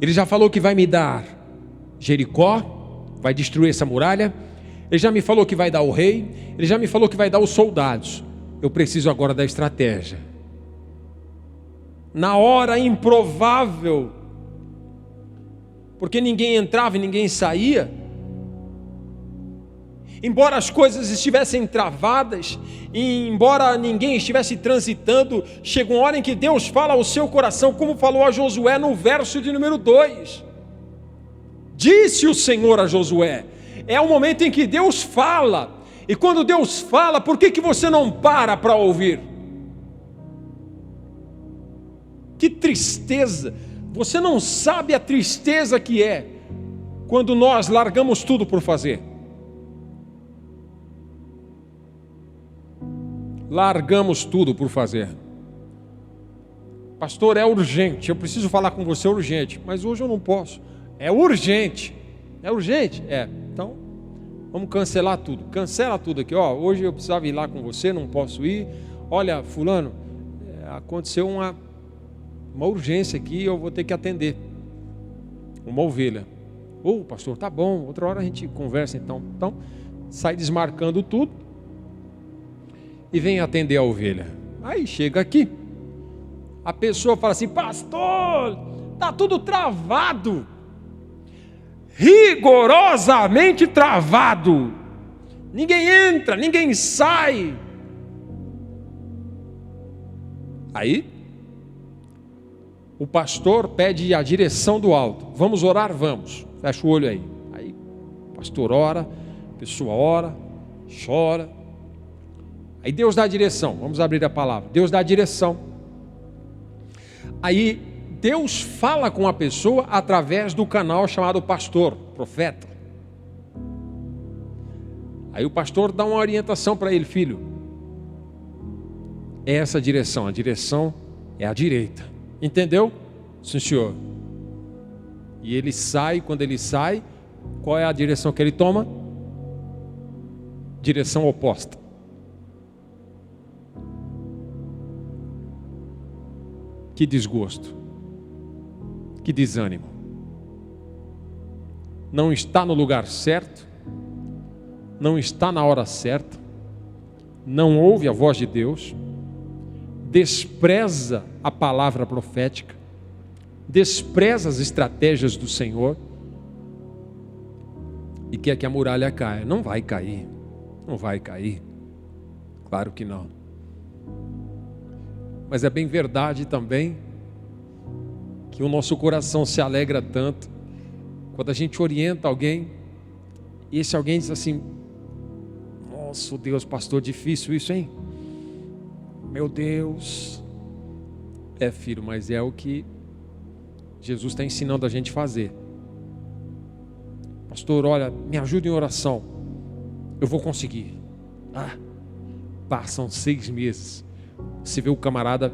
Ele já falou que vai me dar Jericó, vai destruir essa muralha. Ele já me falou que vai dar o rei, ele já me falou que vai dar os soldados. Eu preciso agora da estratégia. Na hora improvável, porque ninguém entrava e ninguém saía, embora as coisas estivessem travadas, e embora ninguém estivesse transitando, chega uma hora em que Deus fala ao seu coração, como falou a Josué no verso de número 2. Disse o Senhor a Josué. É o momento em que Deus fala. E quando Deus fala, por que você não para ouvir? Que tristeza! Você não sabe a tristeza que é quando nós largamos tudo por fazer. Largamos tudo por fazer. Pastor, é urgente, eu preciso falar com você urgente, mas hoje eu não posso. É urgente. É urgente? É. Então, vamos cancelar tudo. Cancela tudo aqui. Hoje eu precisava ir lá com você, não posso ir. Olha, fulano, aconteceu uma urgência aqui, eu vou ter que atender. Uma ovelha. Pastor, tá bom, outra hora a gente conversa então. Então, sai desmarcando tudo e vem atender a ovelha. Aí chega aqui, a pessoa fala assim: pastor, tá tudo travado, rigorosamente travado, ninguém entra, ninguém sai. Aí o pastor pede a direção do alto. Vamos orar? Vamos. Fecha o olho aí. Aí o pastor ora, a pessoa ora, chora. Aí Deus dá a direção. Vamos abrir a palavra. Deus dá a direção. Aí Deus fala com a pessoa através do canal chamado pastor, profeta. Aí o pastor dá uma orientação para ele: filho, é essa a direção é a direita. Entendeu? Sim, senhor. E ele sai, quando ele sai, qual é a direção que ele toma? Direção oposta. Que desgosto. Que desânimo. Não está no lugar certo, não está na hora certa, não ouve a voz de Deus, despreza a palavra profética, despreza as estratégias do Senhor e quer que a muralha caia. Não vai cair, não vai cair, claro que não. Mas é bem verdade também que o nosso coração se alegra tanto quando a gente orienta alguém e esse alguém diz assim: nossa, Deus, pastor, difícil isso, hein? Meu Deus. É, filho, mas é o que Jesus está ensinando a gente a fazer. Pastor, olha, me ajuda em oração. Eu vou conseguir. Passam 6 meses. Você vê o camarada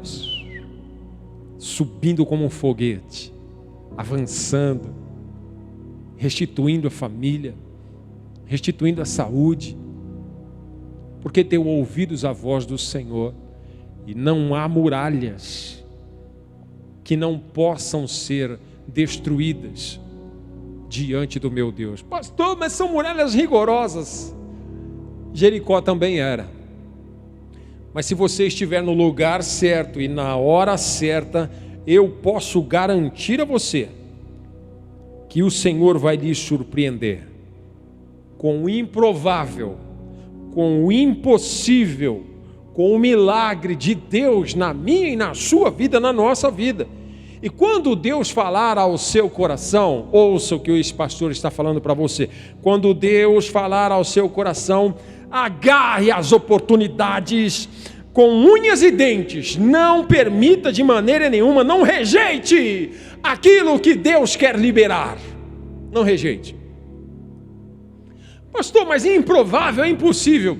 subindo como um foguete, avançando, restituindo a família, restituindo a saúde, porque tem ouvidos a voz do Senhor. E não há muralhas que não possam ser destruídas diante do meu Deus. Pastor, mas são muralhas rigorosas. Jericó também era. Mas se você estiver no lugar certo e na hora certa, eu posso garantir a você que o Senhor vai lhe surpreender com o improvável, com o impossível, com o milagre de Deus na minha e na sua vida, na nossa vida. E quando Deus falar ao seu coração, ouça o que esse pastor está falando para você. Quando Deus falar ao seu coração, agarre as oportunidades com unhas e dentes. Não permita de maneira nenhuma, não rejeite aquilo que Deus quer liberar. Não rejeite. Pastor, mas é improvável, é impossível.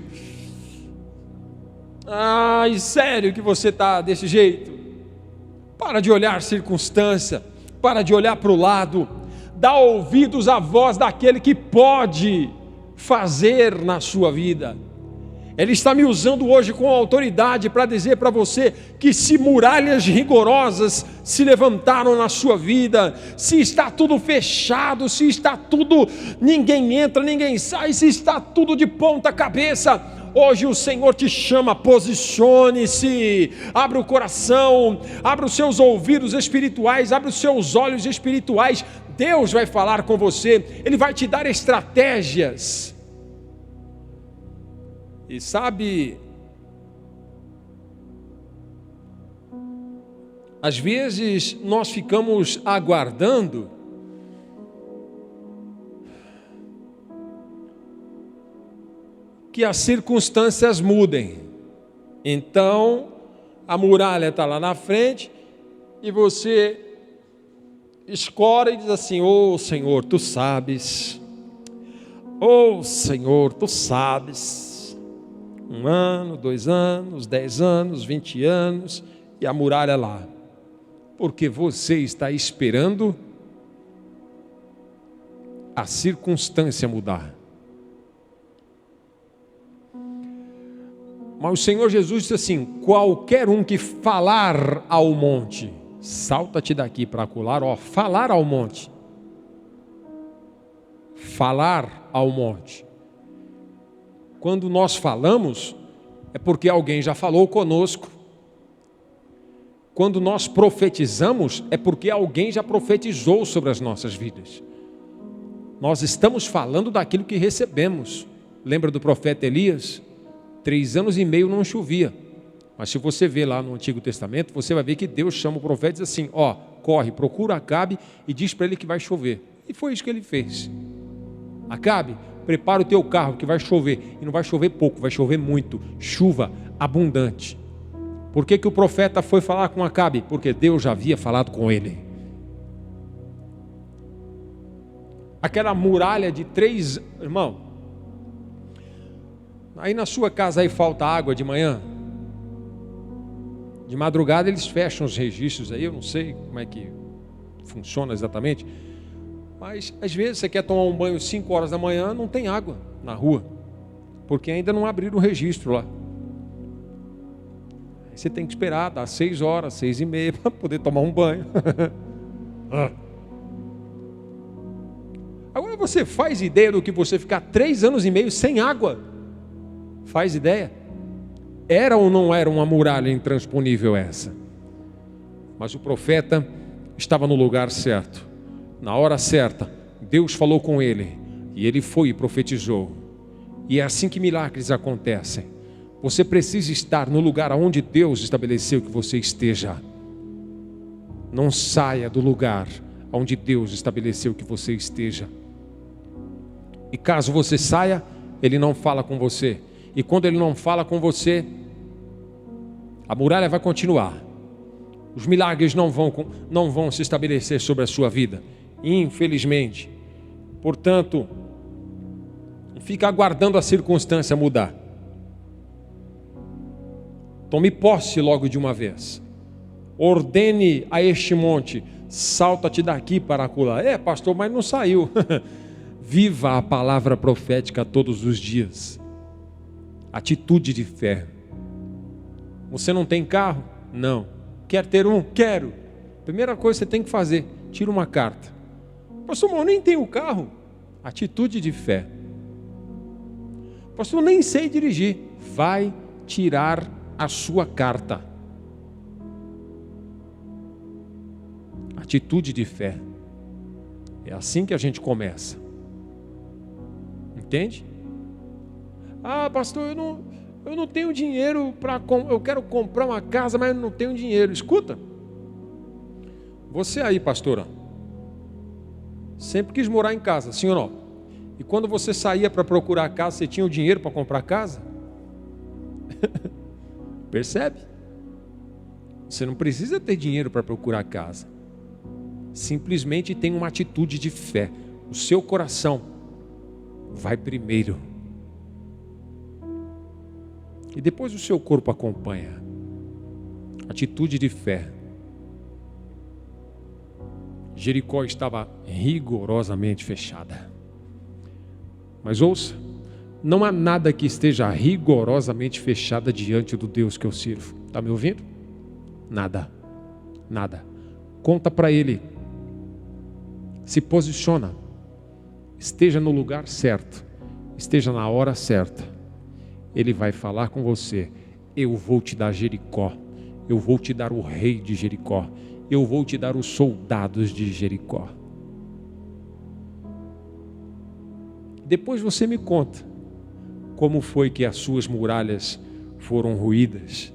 Ai, sério que você está desse jeito? Para de olhar circunstância, para de olhar para o lado, dá ouvidos à voz daquele que pode fazer na sua vida. Ele está me usando hoje com autoridade para dizer para você que se muralhas rigorosas se levantaram na sua vida, se está tudo fechado, se está tudo, ninguém entra, ninguém sai, se está tudo de ponta cabeça, hoje o Senhor te chama: posicione-se, abra o coração, abra os seus ouvidos espirituais, abra os seus olhos espirituais. Deus vai falar com você, Ele vai te dar estratégias. E sabe, às vezes nós ficamos aguardando que as circunstâncias mudem. Então, a muralha está lá na frente e você escora e diz assim: ô Senhor, tu sabes. Ô Senhor, tu sabes. 1 ano, 2 anos, 10 anos, 20 anos e a muralha lá. Porque você está esperando a circunstância mudar. Mas o Senhor Jesus disse assim: qualquer um que falar ao monte, salta-te daqui para acolá, falar ao monte. Falar ao monte. Quando nós falamos, é porque alguém já falou conosco. Quando nós profetizamos, é porque alguém já profetizou sobre as nossas vidas. Nós estamos falando daquilo que recebemos. Lembra do profeta Elias? 3 anos e meio não chovia. Mas se você ver lá no Antigo Testamento, você vai ver que Deus chama o profeta e diz assim: ó, corre, procura Acabe e diz para ele que vai chover. E foi isso que ele fez. Acabe, prepara o teu carro que vai chover. E não vai chover pouco, vai chover muito. Chuva abundante. Por que o profeta foi falar com Acabe? Porque Deus já havia falado com ele. Aquela muralha de 3... Irmão, aí na sua casa aí falta água de manhã? De madrugada eles fecham os registros aí, eu não sei como é que funciona exatamente. Mas às vezes você quer tomar um banho 5 horas da manhã, não tem água na rua, porque ainda não abriram o registro lá. Aí você tem que esperar, dar 6 horas, 6h30 para poder tomar um banho. Agora você faz ideia do que você ficar 3 anos e meio sem água? Faz ideia? Era ou não era uma muralha intransponível essa? Mas o profeta estava no lugar certo. Na hora certa, Deus falou com ele, e ele foi e profetizou. E é assim que milagres acontecem. Você precisa estar no lugar onde Deus estabeleceu que você esteja. Não saia do lugar onde Deus estabeleceu que você esteja. E caso você saia, Ele não fala com você. E quando Ele não fala com você, a muralha vai continuar. Os milagres não vão se estabelecer sobre a sua vida, infelizmente. Portanto, fica aguardando a circunstância mudar. Tome posse logo de uma vez. Ordene a este monte: salta-te daqui para acolá. Pastor, mas não saiu. Viva a palavra profética todos os dias. Atitude de fé. Você não tem carro? Não. Quer ter um? Quero. Primeira coisa que você tem que fazer: tira uma carta. Pastor, eu nem tenho carro. Atitude de fé. Pastor, eu nem sei dirigir. Vai tirar a sua carta. Atitude de fé. É assim que a gente começa. Entende? Pastor, eu não tenho dinheiro para... Eu quero comprar uma casa, mas eu não tenho dinheiro. Escuta. Você aí, pastora, sempre quis morar em casa, sim ou não? E quando você saía para procurar casa, você tinha o dinheiro para comprar casa? Percebe? Você não precisa ter dinheiro para procurar casa. Simplesmente tem uma atitude de fé. O seu coração vai primeiro. E depois o seu corpo acompanha. Atitude de fé. Jericó estava rigorosamente fechada. Mas ouça, não há nada que esteja rigorosamente fechada diante do Deus que eu sirvo. Está me ouvindo? Nada. Nada. Conta para Ele. Se posiciona. Esteja no lugar certo. Esteja na hora certa. Ele vai falar com você: eu vou te dar Jericó. Eu vou te dar o rei de Jericó. Eu vou te dar os soldados de Jericó. Depois você me conta como foi que as suas muralhas foram ruídas,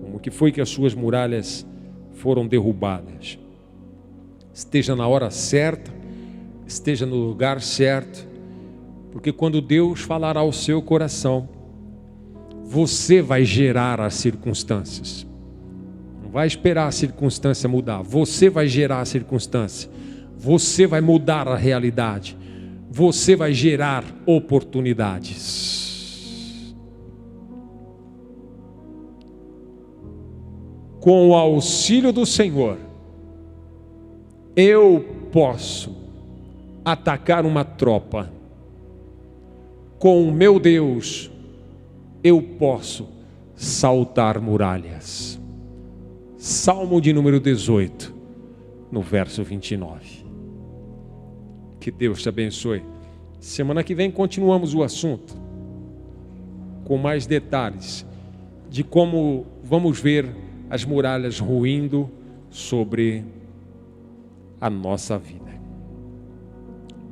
como que foi que as suas muralhas foram derrubadas. Esteja na hora certa, esteja no lugar certo, porque quando Deus falar ao seu coração, você vai gerar as circunstâncias. Não vai esperar a circunstância mudar, você vai gerar a circunstância, você vai mudar a realidade, você vai gerar oportunidades. Com o auxílio do Senhor, eu posso atacar uma tropa. Com o meu Deus, eu posso saltar muralhas. Salmo de número 18, no verso 29. Que Deus te abençoe. Semana que vem continuamos o assunto, com mais detalhes, de como vamos ver as muralhas ruindo sobre a nossa vida.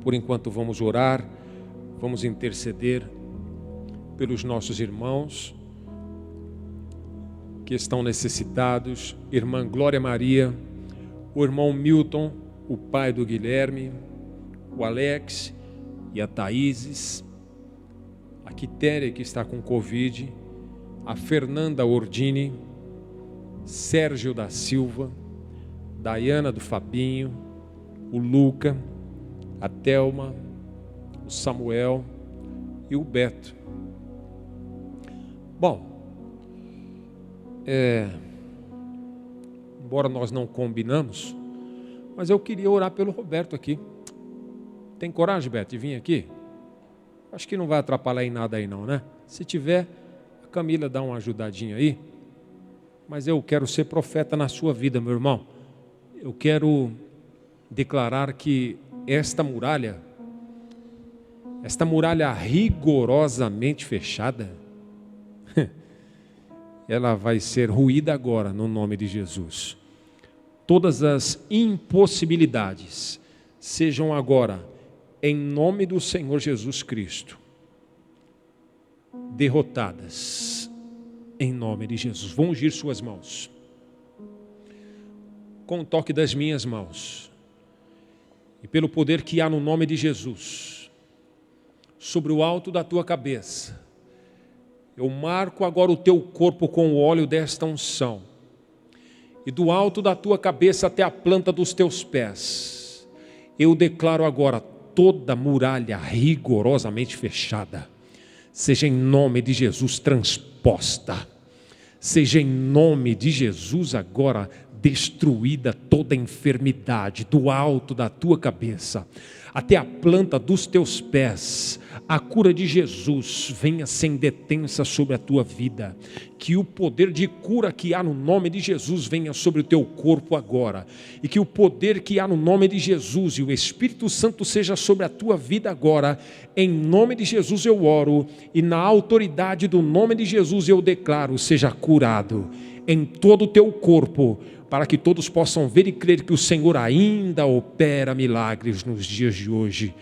Por enquanto vamos orar, vamos interceder pelos nossos irmãos que estão necessitados, irmã Glória Maria, o irmão Milton, o pai do Guilherme, o Alex e a Thaíses, a Quitéria que está com Covid, a Fernanda Ordini, Sérgio da Silva, Daiana do Fabinho, o Luca, a Thelma, o Samuel e o Beto. Bom, embora nós não combinamos, mas eu queria orar pelo Roberto aqui. Tem coragem, Beto, de vir aqui? Acho que não vai atrapalhar em nada aí não, né? Se tiver, a Camila dá uma ajudadinha aí. Mas eu quero ser profeta na sua vida, meu irmão. Eu quero declarar que esta muralha rigorosamente fechada, ela vai ser ruída agora, no nome de Jesus. Todas as impossibilidades sejam agora, em nome do Senhor Jesus Cristo, derrotadas, em nome de Jesus. Vão ungir suas mãos, com o toque das minhas mãos, e pelo poder que há no nome de Jesus, sobre o alto da tua cabeça, eu marco agora o teu corpo com o óleo desta unção, e do alto da tua cabeça até a planta dos teus pés, eu declaro agora toda muralha rigorosamente fechada, seja em nome de Jesus transposta, seja em nome de Jesus agora destruída toda enfermidade, do alto da tua cabeça até a planta dos teus pés. A cura de Jesus venha sem detença sobre a tua vida, que o poder de cura que há no nome de Jesus venha sobre o teu corpo agora, e que o poder que há no nome de Jesus e o Espírito Santo seja sobre a tua vida agora. Em nome de Jesus eu oro, e na autoridade do nome de Jesus eu declaro: seja curado em todo o teu corpo, para que todos possam ver e crer que o Senhor ainda opera milagres nos dias de hoje,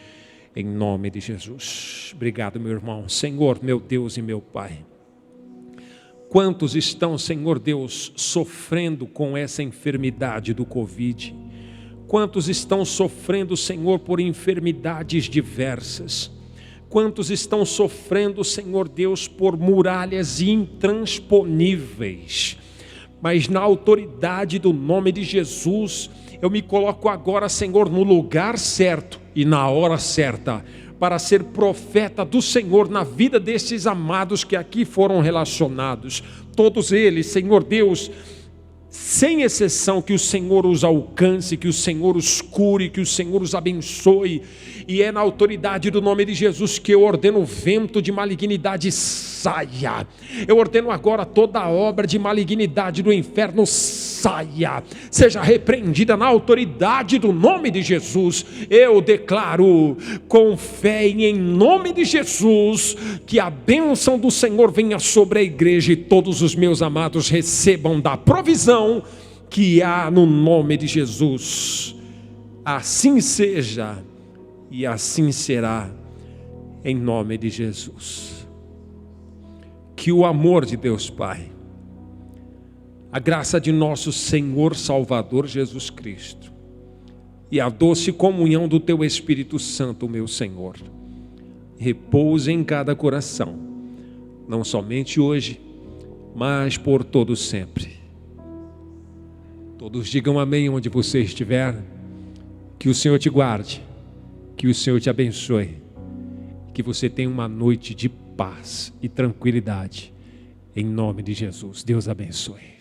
em nome de Jesus. Obrigado, meu irmão. Senhor, meu Deus e meu Pai, quantos estão, Senhor Deus, sofrendo com essa enfermidade do Covid? Quantos estão sofrendo, Senhor, por enfermidades diversas? Quantos estão sofrendo, Senhor Deus, por muralhas intransponíveis? Mas na autoridade do nome de Jesus, eu me coloco agora, Senhor, no lugar certo e na hora certa, para ser profeta do Senhor na vida desses amados que aqui foram relacionados. Todos eles, Senhor Deus, sem exceção, que o Senhor os alcance, que o Senhor os cure, que o Senhor os abençoe. E é na autoridade do nome de Jesus que eu ordeno o vento de malignidade saia. Eu ordeno agora toda a obra de malignidade do inferno saia, seja repreendida na autoridade do nome de Jesus. Eu declaro com fé e em nome de Jesus que a bênção do Senhor venha sobre a igreja e todos os meus amados recebam da provisão que há no nome de Jesus. Assim seja e assim será, em nome de Jesus. que o amor de Deus Pai, a graça de nosso Senhor Salvador Jesus Cristo e a doce comunhão do Teu Espírito Santo, meu Senhor, repouse em cada coração, não somente hoje, mas por todo sempre. Todos digam amém onde você estiver. Que o Senhor te guarde, que o Senhor te abençoe, que você tenha uma noite de paz e tranquilidade, em nome de Jesus. Deus abençoe.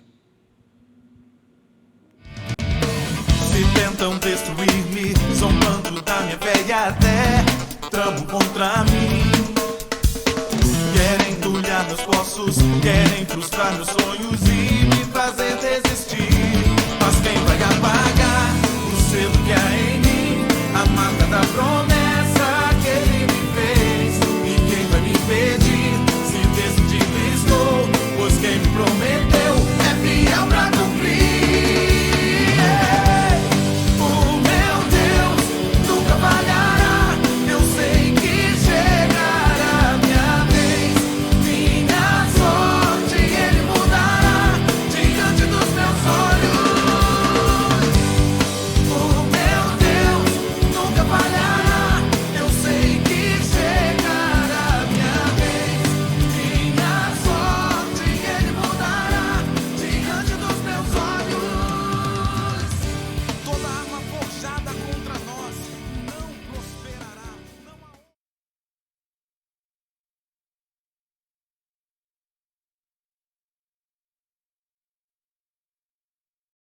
Se tentam destruir-me, zombando da minha velha até tramam contra mim. Querem entulhar meus poços, querem frustrar meus sonhos e